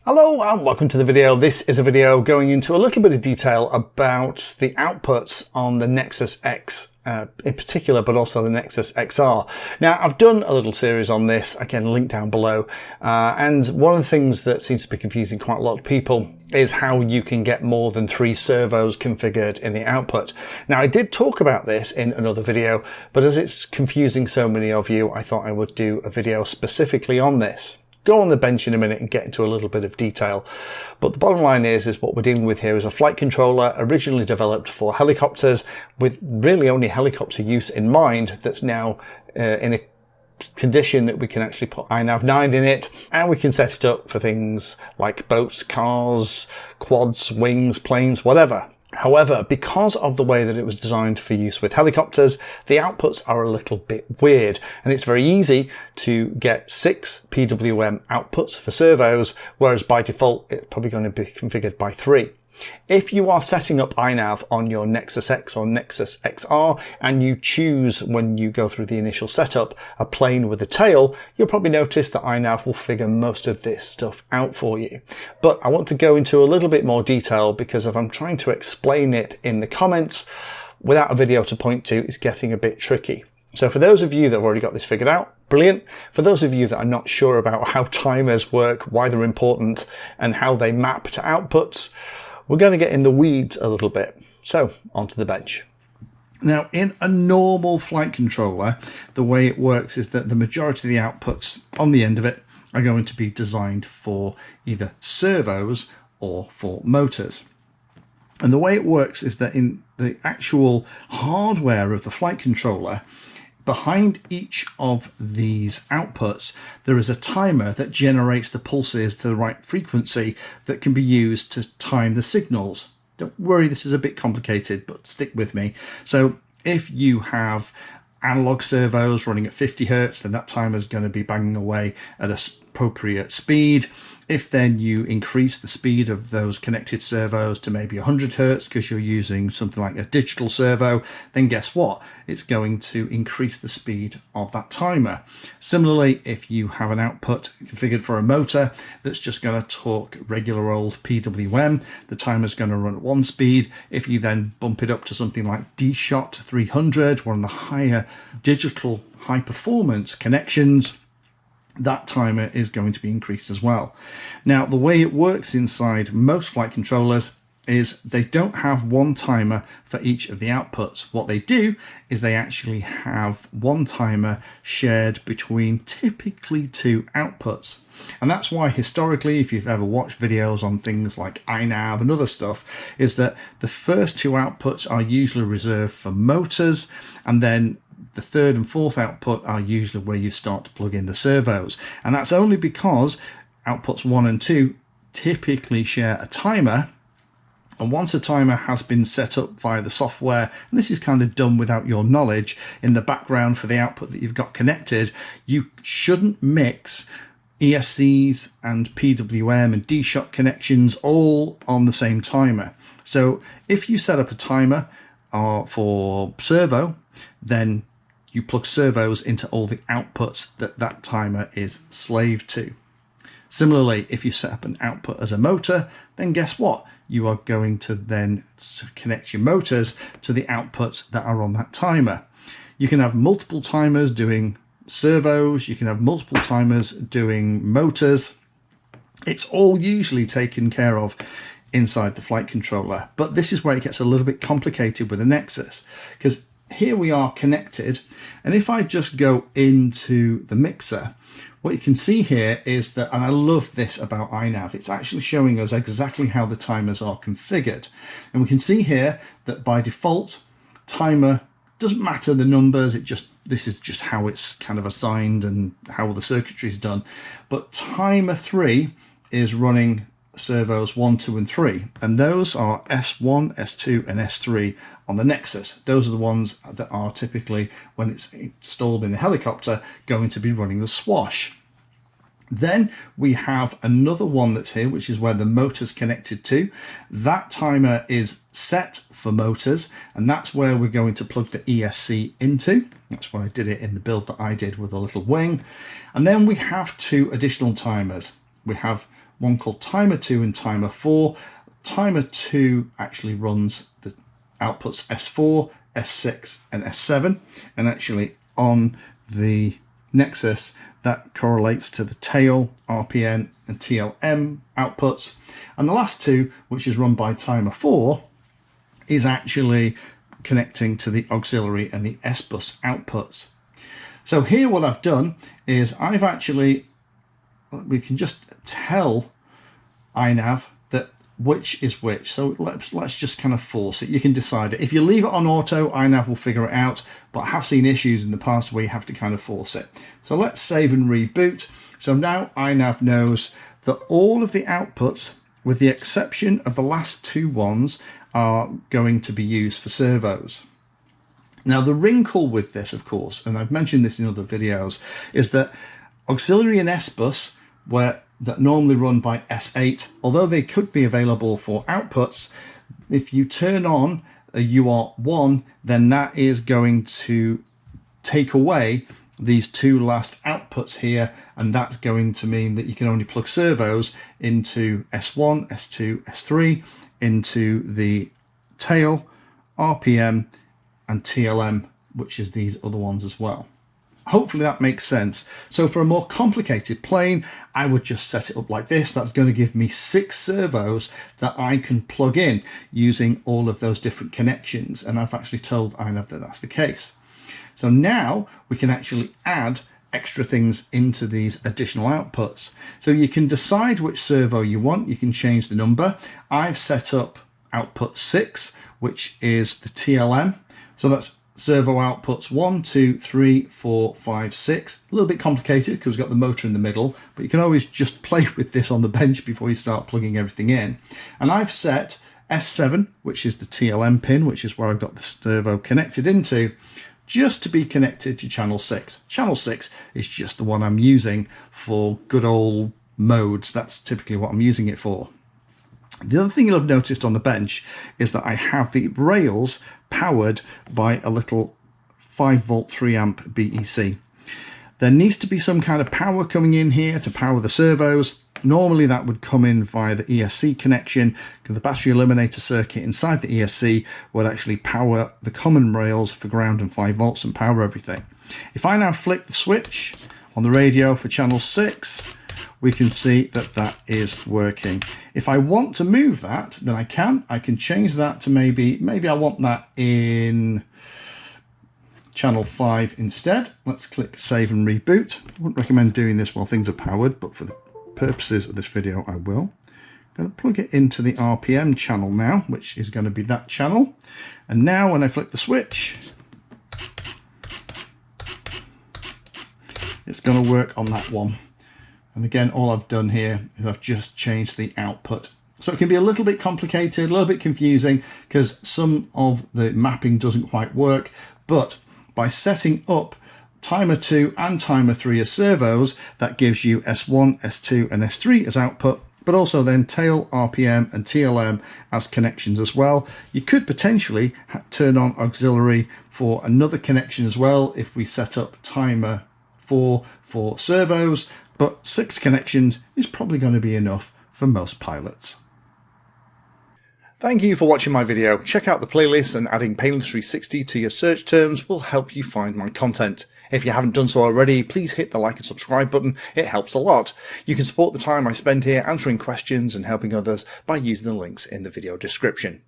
Hello and welcome to the video. This is a video going into a little bit of detail about the outputs on the Nexus X in particular, but also the Nexus XR. Now, I've done a little series on this, again, link down below, and one of the things that seems to be confusing quite a lot of people is how you can get more than 3 servos configured in the output. Now, I did talk about this in another video, but as it's confusing so many of you, I thought I would do a video specifically on this. Go on the bench in a minute and get into a little bit of detail. But the bottom line is what we're dealing with here is a flight controller originally developed for helicopters with really only helicopter use in mind, that's now in a condition that we can actually put INAV 9 in it, and we can set it up for things like boats, cars, quads, wings, planes, whatever. However, because of the way that it was designed for use with helicopters, the outputs are a little bit weird, and it's very easy to get 6 PWM outputs for servos, whereas by default it's probably going to be configured by 3. If you are setting up INAV on your Nexus X or Nexus XR and you choose, when you go through the initial setup, a plane with a tail, you'll probably notice that INAV will figure most of this stuff out for you. But I want to go into a little bit more detail, because if I'm trying to explain it in the comments without a video to point to, it's getting a bit tricky. So for those of you that have already got this figured out, brilliant. For those of you that are not sure about how timers work, why they're important, and how they map to outputs, we're going to get in the weeds a little bit. So onto the bench. Now, in a normal flight controller, the way it works is that the majority of the outputs on the end of it are going to be designed for either servos or for motors. And the way it works is that in the actual hardware of the flight controller, behind each of these outputs, there is a timer that generates the pulses to the right frequency that can be used to time the signals. Don't worry, this is a bit complicated, but stick with me. So if you have analog servos running at 50 Hertz, then that timer is going to be banging away at an appropriate speed. If then you increase the speed of those connected servos to maybe 100 Hertz because you're using something like a digital servo, then guess what? It's going to increase the speed of that timer. Similarly, if you have an output configured for a motor that's just going to talk regular old PWM, the timer is going to run at one speed. If you then bump it up to something like D-Shot 300, one of the higher digital high performance connections, that timer is going to be increased as well. Now, the way it works inside most flight controllers is they don't have one timer for each of the outputs. What they do is they actually have one timer shared between typically 2 outputs. And that's why historically, if you've ever watched videos on things like INAV and other stuff, is that the first 2 outputs are usually reserved for motors, and then the 3rd and 4th output are usually where you start to plug in the servos. And that's only because outputs 1 and 2 typically share a timer. And once a timer has been set up via the software, and this is kind of done without your knowledge, in the background for the output that you've got connected, you shouldn't mix ESCs and PWM and D-Shot connections all on the same timer. So if you set up a timer for servo, then you plug servos into all the outputs that that timer is slave to. Similarly, if you set up an output as a motor, then guess what? You are going to then connect your motors to the outputs that are on that timer. You can have multiple timers doing servos, you can have multiple timers doing motors. It's all usually taken care of inside the flight controller, but this is where it gets a little bit complicated with the Nexus, because here we are connected, and if I just go into the mixer, what you can see here is that, and I love this about INAV, it's actually showing us exactly how the timers are configured. And we can see here that by default, timer doesn't matter the numbers, this is just how it's kind of assigned and how the circuitry is done. But timer 3 is running servos 1, 2 and 3, and those are S1, S2 and S3 on the Nexus. Those are the ones that are typically, when it's installed in the helicopter, going to be running the swash. Then we have another one that's here, which is where the motor's connected to. That timer is set for motors, and that's where we're going to plug the ESC into. That's why I did it in the build that I did with a little wing. And then we have two additional timers. We have one called timer 2 and timer 4. Timer 2 actually runs the outputs S4, S6 and S7, and actually on the Nexus that correlates to the tail, RPN and TLM outputs. And the last two, which is run by timer 4, is actually connecting to the auxiliary and the S-bus outputs. So here what I've done is I've actually, we can just tell INAV that which is which. So let's just kind of force it. You can decide it. If you leave it on auto, INAV will figure it out, but I have seen issues in the past where you have to kind of force it. So let's save and reboot. So now INAV knows that all of the outputs, with the exception of the last two ones, are going to be used for servos. Now the wrinkle with this, of course, and I've mentioned this in other videos, is that auxiliary and S-bus, that normally run by S8, although they could be available for outputs, if you turn on a UART1, then that is going to take away these two last outputs here, and that's going to mean that you can only plug servos into S1, S2, S3, into the tail, RPM and TLM, which is these other ones as well. Hopefully that makes sense. So for a more complicated plane, I would just set it up like this. That's going to give me 6 servos that I can plug in using all of those different connections. And I've actually told INAV that that's the case. So now we can actually add extra things into these additional outputs. So you can decide which servo you want. You can change the number. I've set up output 6, which is the TLM. So that's servo outputs 1, 2, 3, 4, 5, 6. A little bit complicated because we've got the motor in the middle, but you can always just play with this on the bench before you start plugging everything in. And I've set S7, which is the TLM pin, which is where I've got the servo connected into, just to be connected to channel 6. Channel 6 is just the one I'm using for good old modes. That's typically what I'm using it for. The other thing you'll have noticed on the bench is that I have the rails powered by a little 5-volt 3-amp BEC. There needs to be some kind of power coming in here to power the servos. Normally that would come in via the ESC connection, because the battery eliminator circuit inside the ESC would actually power the common rails for ground and 5 volts and power everything. If I now flick the switch on the radio for channel 6, we can see that that is working. If I want to move that, then I can change that to maybe I want that in channel 5 instead. Let's click save and reboot. I wouldn't recommend doing this while things are powered, but for the purposes of this video I will. I'm going to plug it into the RPM channel now, which is going to be that channel. And now when I flick the switch, it's going to work on that one. And again, all I've done here is I've just changed the output. So it can be a little bit complicated, a little bit confusing, because some of the mapping doesn't quite work. But by setting up timer 2 and timer 3 as servos, that gives you S1, S2 and S3 as output, but also then tail, RPM and TLM as connections as well. You could potentially turn on auxiliary for another connection as well if we set up timer 4 for servos, but 6 connections is probably going to be enough for most pilots. Thank you for watching my video. Check out the playlist, and adding Pedantry 360 to your search terms will help you find my content. If you haven't done so already, please hit the like and subscribe button. It helps a lot. You can support the time I spend here answering questions and helping others by using the links in the video description.